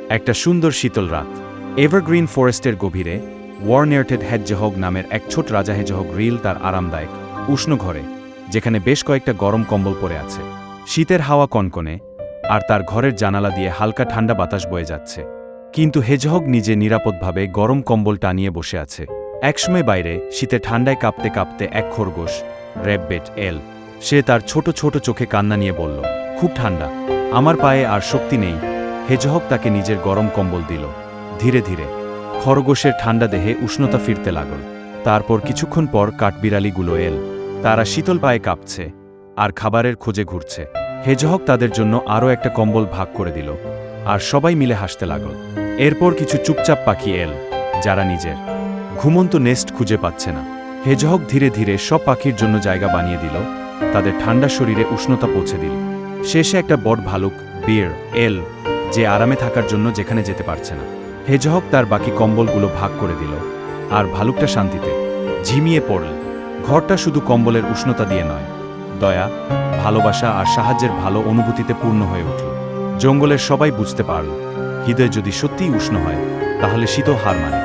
একটা সুন্দর শীতল রাত। এভারগ্রিন ফরেস্টের গভীরে ওয়ার্নেটেড হেডজহগ নামের এক ছোট রাজা হেজহগ রিল তার আরামদায়ক উষ্ণ ঘরে, যেখানে বেশ কয়েকটা গরম কম্বল পরে আছে। শীতের হাওয়া কনকনে, আর তার ঘরের জানালা দিয়ে হালকা ঠান্ডা বাতাস বয়ে যাচ্ছে। কিন্তু হেজহগ নিজে নিরাপদভাবে গরম কম্বল টানিয়ে বসে আছে। একসময় বাইরে শীতে ঠান্ডায় কাঁপতে কাঁপতে এক খরগোশ, র্যাববেট এল, সে তার ছোট ছোট চোখে কান্না নিয়ে বলল, খুব ঠান্ডা, আমার পায়ে আর শক্তি নেই। হেজহগ তাকে নিজের গরম কম্বল দিল। ধীরে ধীরে খরগোশের ঠান্ডা দেহে উষ্ণতা ফিরতে লাগল। তারপর কিছুক্ষণ পর কাঠবিড়ালিগুলো এল। তারা শীতল পায়ে কাঁপছে আর খাবারের খোঁজে ঘুরছে। হেজহগ তাদের জন্য আরও একটা কম্বল ভাগ করে দিল, আর সবাই মিলে হাসতে লাগল। এরপর কিছু চুপচাপ পাখি এল, যারা নিজের ঘুমন্ত নেস্ট খুঁজে পাচ্ছে না। হেজহগ ধীরে ধীরে সব পাখির জন্য জায়গা বানিয়ে দিল, তাদের ঠান্ডা শরীরে উষ্ণতা পৌঁছে দিল। শেষে একটা বড় ভালুক, বিয়ার এল, যে আরামে থাকার জন্য যেখানে যেতে পারছে না। হেজহগ তার বাকি কম্বলগুলো ভাগ করে দিল, আর ভালুকটা শান্তিতে ঝিমিয়ে পড়ল। ঘরটা শুধু কম্বলের উষ্ণতা দিয়ে নয়, দয়া, ভালোবাসা আর সাহায্যের ভালো অনুভূতিতে পূর্ণ হয়ে উঠল। জঙ্গলের সবাই বুঝতে পারল, হৃদয় যদি সত্যিই উষ্ণ হয়, তাহলে শীতও হার মানে।